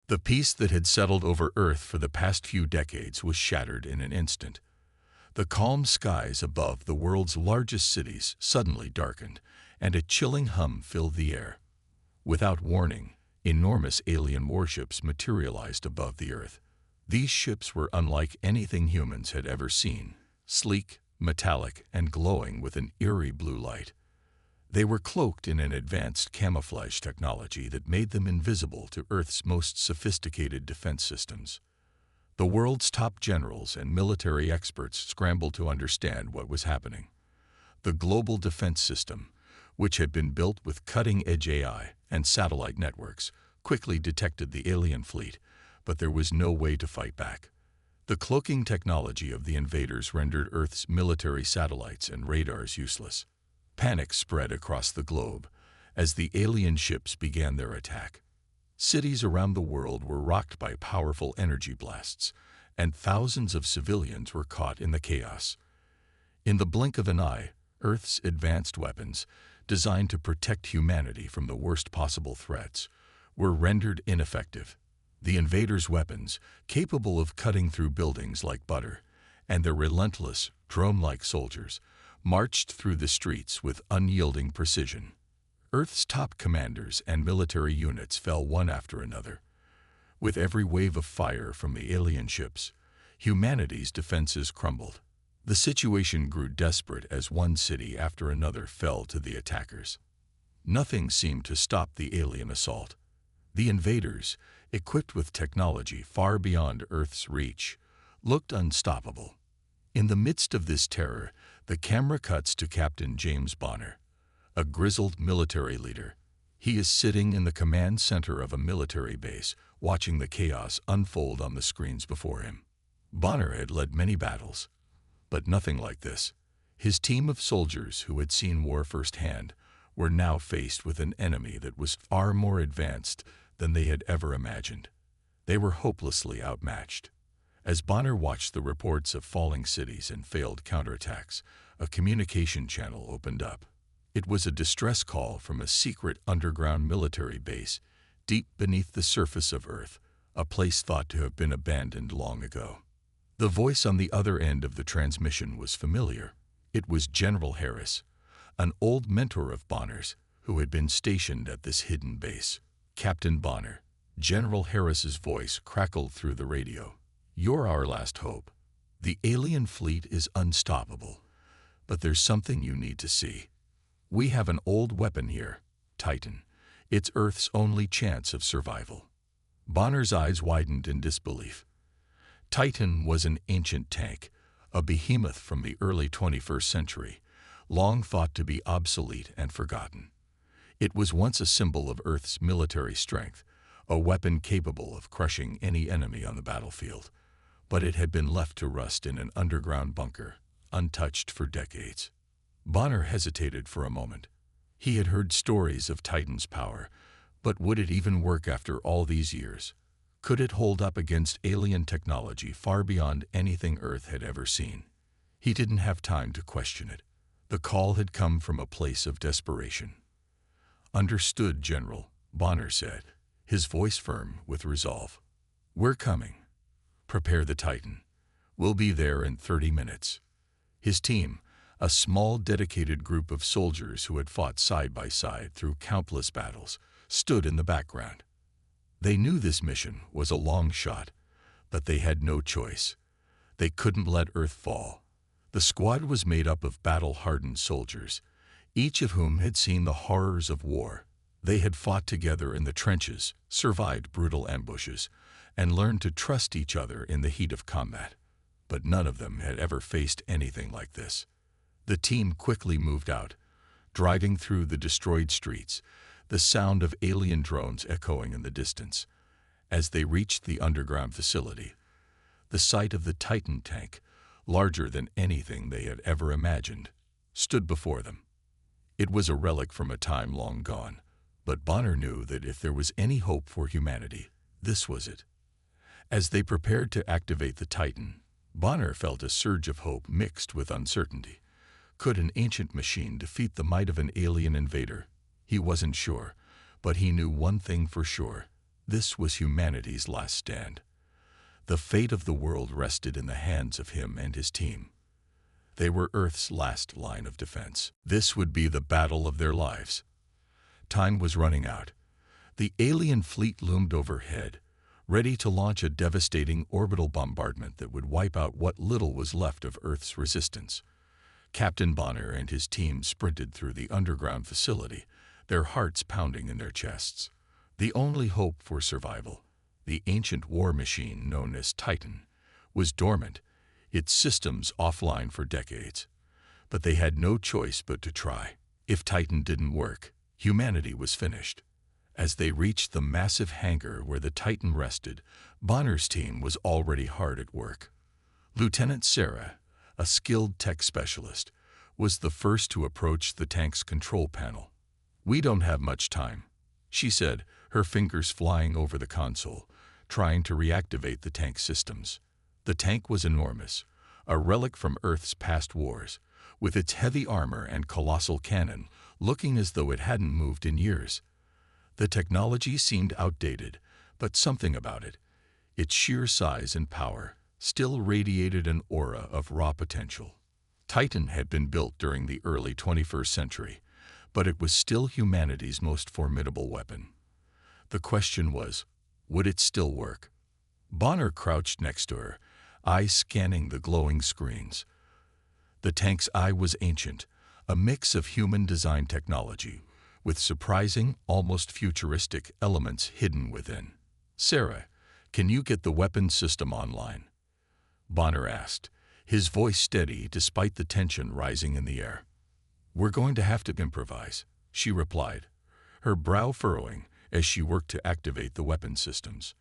The peace that had settled over Earth for the past few decades was shattered in an instant. The calm skies above the world's largest cities suddenly darkened, and a chilling hum filled the air. Without warning, enormous alien warships materialized above the Earth. These ships were unlike anything humans had ever seen, sleek, metallic, and glowing with an eerie blue light. They were cloaked in an advanced camouflage technology that made them invisible to Earth's most sophisticated defense systems. The world's top generals and military experts scrambled to understand what was happening. The global defense system, which had been built with cutting-edge AI and satellite networks, quickly detected the alien fleet, but there was no way to fight back. The cloaking technology of the invaders rendered Earth's military satellites and radars useless. Panic spread across the globe as the alien ships began their attack. Cities around the world were rocked by powerful energy blasts, and thousands of civilians were caught in the chaos. In the blink of an eye, Earth's advanced weapons, designed to protect humanity from the worst possible threats, were rendered ineffective. The invaders' weapons, capable of cutting through buildings like butter, and their relentless, drone-like soldiers, marched through the streets with unyielding precision. Earth's top commanders and military units fell one after another. With every wave of fire from the alien ships, humanity's defenses crumbled. The situation grew desperate as one city after another fell to the attackers. Nothing seemed to stop the alien assault. The invaders, equipped with technology far beyond Earth's reach, looked unstoppable. In the midst of this terror, the camera cuts to Captain James Bonner, a grizzled military leader. He is sitting in the command center of a military base, watching the chaos unfold on the screens before him. Bonner had led many battles, but nothing like this. His team of soldiers who had seen war firsthand were now faced with an enemy that was far more advanced than they had ever imagined. They were hopelessly outmatched. As Bonner watched the reports of falling cities and failed counterattacks, a communication channel opened up. It was a distress call from a secret underground military base deep beneath the surface of Earth, a place thought to have been abandoned long ago. The voice on the other end of the transmission was familiar. It was General Harris, an old mentor of Bonner's who had been stationed at this hidden base. "Captain Bonner," General Harris's voice crackled through the radio. "You're our last hope. The alien fleet is unstoppable, but there's something you need to see. We have an old weapon here, Titan. It's Earth's only chance of survival." Bonner's eyes widened in disbelief. Titan was an ancient tank, a behemoth from the early 21st century, long thought to be obsolete and forgotten. It was once a symbol of Earth's military strength, a weapon capable of crushing any enemy on the battlefield. But it had been left to rust in an underground bunker, untouched for decades. Bonner hesitated for a moment. He had heard stories of Titan's power, but would it even work after all these years? Could it hold up against alien technology far beyond anything Earth had ever seen? He didn't have time to question it. The call had come from a place of desperation. "Understood, General," Bonner said, his voice firm with resolve. "We're coming. Prepare the Titan. We'll be there in 30 minutes. His team, a small dedicated group of soldiers who had fought side by side through countless battles, stood in the background. They knew this mission was a long shot, but they had no choice. They couldn't let Earth fall. The squad was made up of battle-hardened soldiers, each of whom had seen the horrors of war. They had fought together in the trenches, survived brutal ambushes, and learned to trust each other in the heat of combat. But none of them had ever faced anything like this. The team quickly moved out, driving through the destroyed streets, the sound of alien drones echoing in the distance. As they reached the underground facility, the sight of the Titan tank, larger than anything they had ever imagined, stood before them. It was a relic from a time long gone, but Bonner knew that if there was any hope for humanity, this was it. As they prepared to activate the Titan, Bonner felt a surge of hope mixed with uncertainty. Could an ancient machine defeat the might of an alien invader? He wasn't sure, but he knew one thing for sure. This was humanity's last stand. The fate of the world rested in the hands of him and his team. They were Earth's last line of defense. This would be the battle of their lives. Time was running out. The alien fleet loomed overhead, ready to launch a devastating orbital bombardment that would wipe out what little was left of Earth's resistance. Captain Bonner and his team sprinted through the underground facility, their hearts pounding in their chests. The only hope for survival, the ancient war machine known as Titan, was dormant, its systems offline for decades. But they had no choice but to try. If Titan didn't work, humanity was finished. As they reached the massive hangar where the Titan rested, Bonner's team was already hard at work. Lieutenant Sarah, a skilled tech specialist, was the first to approach the tank's control panel. "We don't have much time," she said, her fingers flying over the console, trying to reactivate the tank systems. The tank was enormous, a relic from Earth's past wars, with its heavy armor and colossal cannon looking as though it hadn't moved in years. The technology seemed outdated, but something about it, its sheer size and power, still radiated an aura of raw potential. Titan had been built during the early 21st century, but it was still humanity's most formidable weapon. The question was, would it still work? Bonner crouched next to her, eyes scanning the glowing screens. The tank's eye was ancient, a mix of human-design technology, with surprising, almost futuristic elements hidden within. "Sarah, can you get the weapons system online?" Bonner asked, his voice steady despite the tension rising in the air. "We're going to have to improvise," she replied, her brow furrowing as she worked to activate the weapons systems.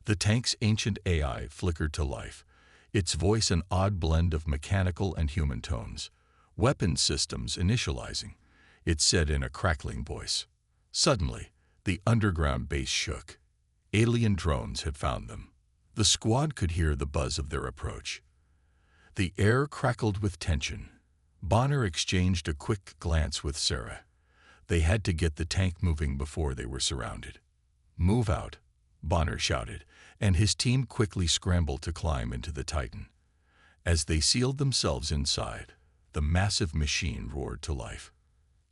The tank's ancient AI flickered to life, its voice an odd blend of mechanical and human tones. "Weapons systems initializing," it said in a crackling voice. Suddenly, the underground base shook. Alien drones had found them. The squad could hear the buzz of their approach. The air crackled with tension. Bonner exchanged a quick glance with Sarah. They had to get the tank moving before they were surrounded. "Move out," Bonner shouted, and his team quickly scrambled to climb into the Titan. As they sealed themselves inside, the massive machine roared to life.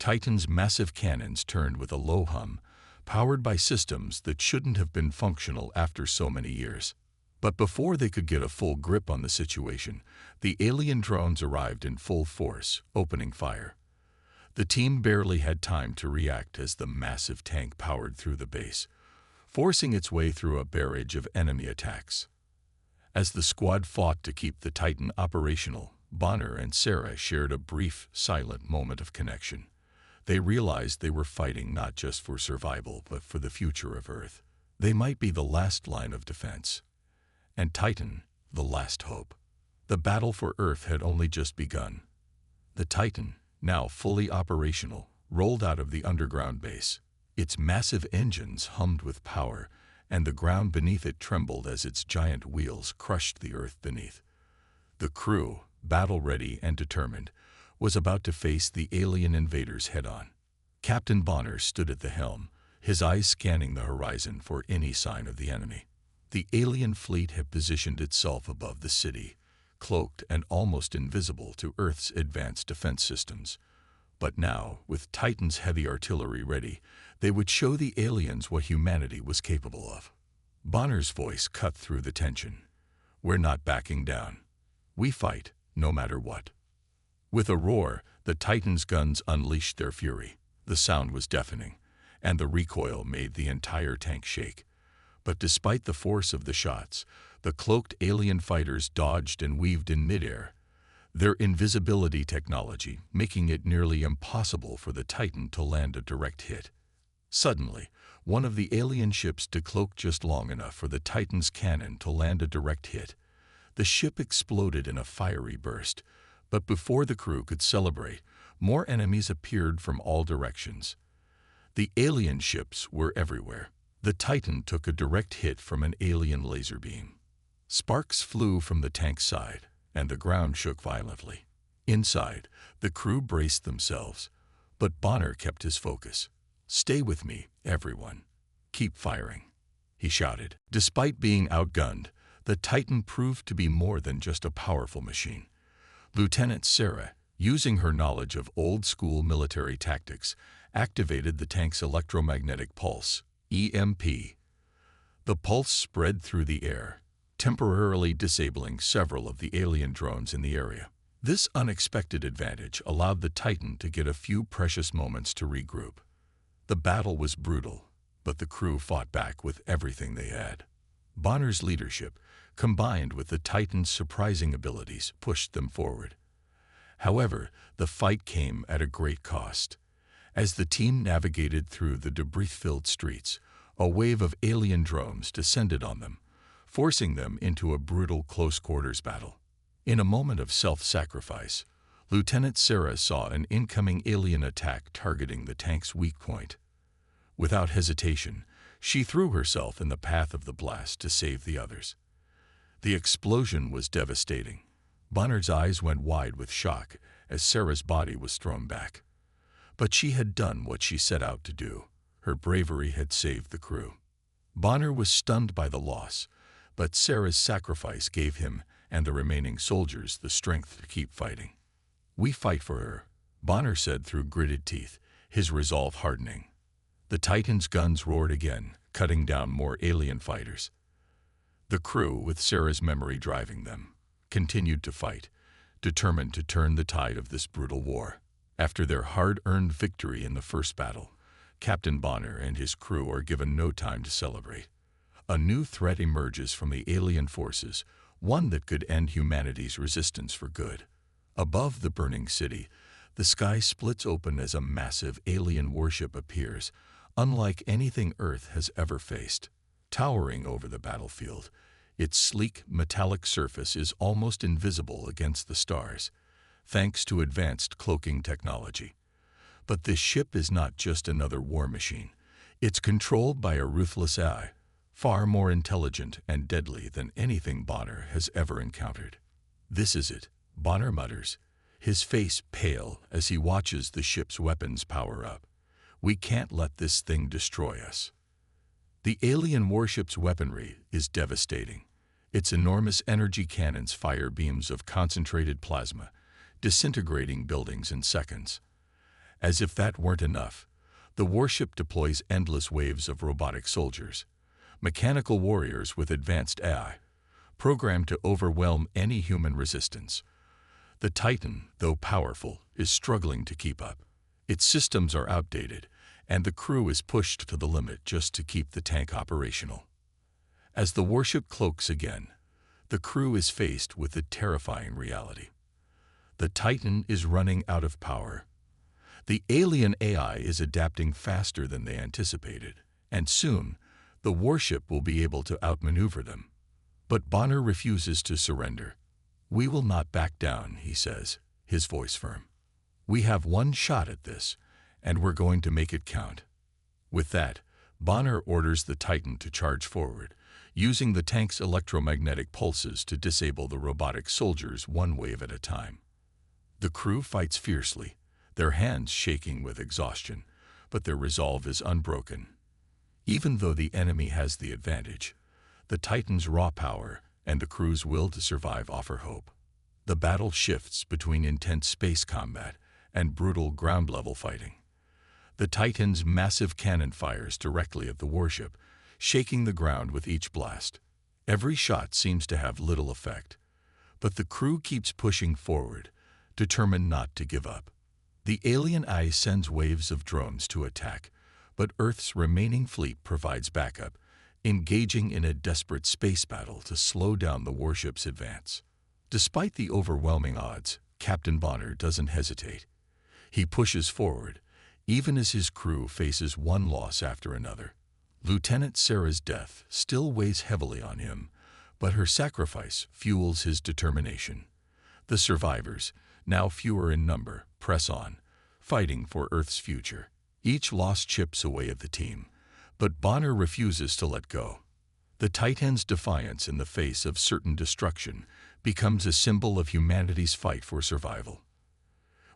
Titan's massive cannons turned with a low hum, powered by systems that shouldn't have been functional after so many years. But before they could get a full grip on the situation, the alien drones arrived in full force, opening fire. The team barely had time to react as the massive tank powered through the base, forcing its way through a barrage of enemy attacks. As the squad fought to keep the Titan operational, Bonner and Sarah shared a brief, silent moment of connection. They realized they were fighting not just for survival, but for the future of Earth. They might be the last line of defense, and Titan, the last hope. The battle for Earth had only just begun. The Titan, now fully operational, rolled out of the underground base. Its massive engines hummed with power, and the ground beneath it trembled as its giant wheels crushed the Earth beneath. The crew, battle-ready and determined, was about to face the alien invaders head-on. Captain Bonner stood at the helm, his eyes scanning the horizon for any sign of the enemy. The alien fleet had positioned itself above the city, cloaked and almost invisible to Earth's advanced defense systems. But now, with Titan's heavy artillery ready, they would show the aliens what humanity was capable of. Bonner's voice cut through the tension. "We're not backing down. We fight, no matter what." With a roar, the Titan's guns unleashed their fury. The sound was deafening, and the recoil made the entire tank shake. But despite the force of the shots, the cloaked alien fighters dodged and weaved in midair, their invisibility technology making it nearly impossible for the Titan to land a direct hit. Suddenly, one of the alien ships decloaked just long enough for the Titan's cannon to land a direct hit. The ship exploded in a fiery burst, but before the crew could celebrate, more enemies appeared from all directions. The alien ships were everywhere. The Titan took a direct hit from an alien laser beam. Sparks flew from the tank's side, and the ground shook violently. Inside, the crew braced themselves, but Bonner kept his focus. "Stay with me, everyone. Keep firing." he shouted. Despite being outgunned, the Titan proved to be more than just a powerful machine. Lieutenant Sarah, using her knowledge of old-school military tactics, activated the tank's electromagnetic pulse, EMP. The pulse spread through the air, temporarily disabling several of the alien drones in the area. This unexpected advantage allowed the Titan to get a few precious moments to regroup. The battle was brutal, but the crew fought back with everything they had. Bonner's leadership, combined with the Titan's surprising abilities, pushed them forward. However, the fight came at a great cost. As the team navigated through the debris-filled streets, a wave of alien drones descended on them, forcing them into a brutal close-quarters battle. In a moment of self-sacrifice, Lieutenant Sarah saw an incoming alien attack targeting the tank's weak point. Without hesitation, she threw herself in the path of the blast to save the others. The explosion was devastating. Bonner's eyes went wide with shock as Sarah's body was thrown back. But she had done what she set out to do. Her bravery had saved the crew. Bonner was stunned by the loss, but Sarah's sacrifice gave him and the remaining soldiers the strength to keep fighting. "We fight for her," Bonner said through gritted teeth, his resolve hardening. The Titan's guns roared again, cutting down more alien fighters. The crew, with Sarah's memory driving them, continued to fight, determined to turn the tide of this brutal war. After their hard-earned victory in the first battle, Captain Bonner and his crew are given no time to celebrate. A new threat emerges from the alien forces, one that could end humanity's resistance for good. Above the burning city, the sky splits open as a massive alien warship appears, unlike anything Earth has ever faced. Towering over the battlefield, its sleek, metallic surface is almost invisible against the stars, thanks to advanced cloaking technology. But this ship is not just another war machine. It's controlled by a ruthless AI, far more intelligent and deadly than anything Bonner has ever encountered. "This is it," Bonner mutters, his face pale as he watches the ship's weapons power up. "We can't let this thing destroy us." The alien warship's weaponry is devastating. Its enormous energy cannons fire beams of concentrated plasma, disintegrating buildings in seconds. As if that weren't enough, the warship deploys endless waves of robotic soldiers, mechanical warriors with advanced AI, programmed to overwhelm any human resistance. The Titan, though powerful, is struggling to keep up. Its systems are outdated, and the crew is pushed to the limit just to keep the tank operational. As the warship cloaks again, the crew is faced with the terrifying reality. The Titan is running out of power. The alien AI is adapting faster than they anticipated, and soon, the warship will be able to outmaneuver them. But Bonner refuses to surrender. "We will not back down," he says, his voice firm. "We have one shot at this, and we're going to make it count." With that, Bonner orders the Titan to charge forward, using the tank's electromagnetic pulses to disable the robotic soldiers one wave at a time. The crew fights fiercely, their hands shaking with exhaustion, but their resolve is unbroken. Even though the enemy has the advantage, the Titan's raw power and the crew's will to survive offer hope. The battle shifts between intense space combat and brutal ground-level fighting. The Titan's massive cannon fires directly at the warship, shaking the ground with each blast. Every shot seems to have little effect, but the crew keeps pushing forward, determined not to give up. The alien eye sends waves of drones to attack, but Earth's remaining fleet provides backup, engaging in a desperate space battle to slow down the warship's advance. Despite the overwhelming odds, Captain Bonner doesn't hesitate. He pushes forward, even as his crew faces one loss after another. Lieutenant Sarah's death still weighs heavily on him, but her sacrifice fuels his determination. The survivors, now fewer in number, press on, fighting for Earth's future. Each loss chips away at the team, but Bonner refuses to let go. The Titan's defiance in the face of certain destruction becomes a symbol of humanity's fight for survival.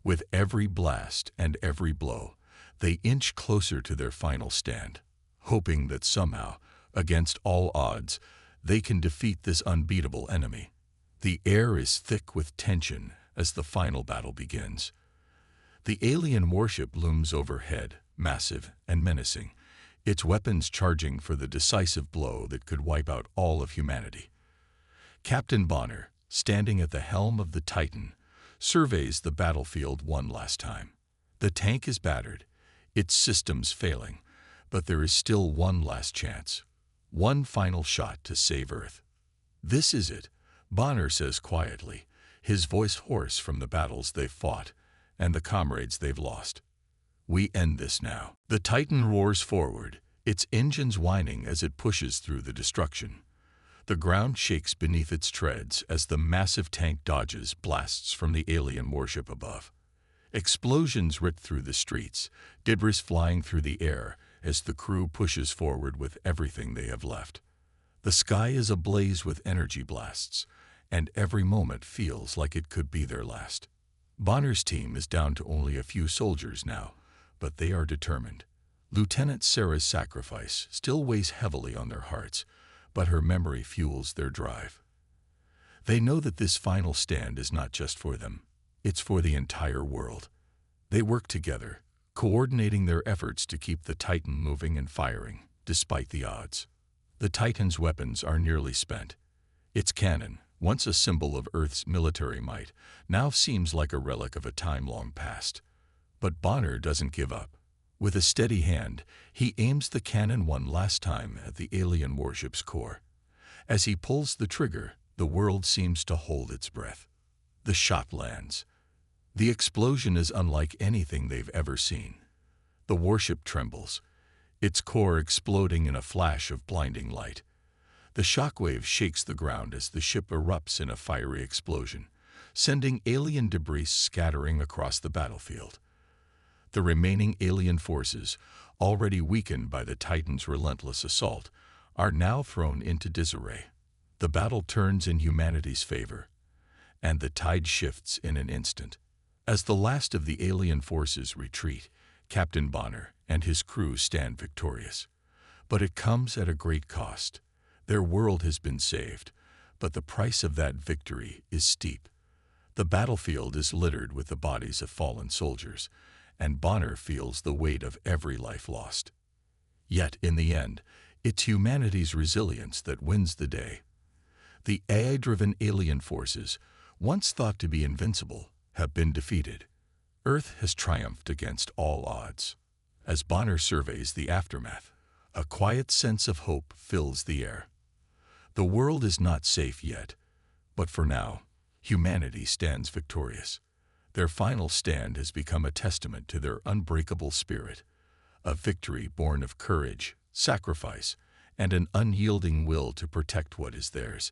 With every blast and every blow, they inch closer to their final stand, hoping that somehow Against all odds, they can defeat this unbeatable enemy. The air is thick with tension as the final battle begins. The alien warship looms overhead, massive and menacing, its weapons charging for the decisive blow that could wipe out all of humanity. Captain Bonner, standing at the helm of the Titan, surveys the battlefield one last time. The tank is battered, its systems failing, but there is still one last chance. One final shot to save Earth. "This is it," Bonner says quietly, his voice hoarse from the battles they've fought and the comrades they've lost. "We end this now." The Titan roars forward, its engines whining as it pushes through the destruction. The ground shakes beneath its treads as the massive tank dodges blasts from the alien warship above. Explosions rip through the streets, debris flying through the air as the crew pushes forward with everything they have left. The sky is ablaze with energy blasts, and every moment feels like it could be their last. Bonner's team is down to only a few soldiers now, but they are determined. Lieutenant Sarah's sacrifice still weighs heavily on their hearts, but her memory fuels their drive. They know that this final stand is not just for them, it's for the entire world. They work together, coordinating their efforts to keep the Titan moving and firing, despite the odds. The Titan's weapons are nearly spent. Its cannon, once a symbol of Earth's military might, now seems like a relic of a time long past. But Bonner doesn't give up. With a steady hand, he aims the cannon one last time at the alien warship's core. As he pulls the trigger, the world seems to hold its breath. The shot lands. The explosion is unlike anything they've ever seen. The warship trembles, its core exploding in a flash of blinding light. The shockwave shakes the ground as the ship erupts in a fiery explosion, sending alien debris scattering across the battlefield. The remaining alien forces, already weakened by the Titan's relentless assault, are now thrown into disarray. The battle turns in humanity's favor, and the tide shifts in an instant. As the last of the alien forces retreat, Captain Bonner and his crew stand victorious. But it comes at a great cost. Their world has been saved, but the price of that victory is steep. The battlefield is littered with the bodies of fallen soldiers, and Bonner feels the weight of every life lost. Yet, in the end, it's humanity's resilience that wins the day. The AI-driven alien forces, once thought to be invincible, have been defeated. Earth has triumphed against all odds. As Bonner surveys the aftermath, a quiet sense of hope fills the air. The world is not safe yet, but for now, humanity stands victorious. Their final stand has become a testament to their unbreakable spirit, a victory born of courage, sacrifice, and an unyielding will to protect what is theirs.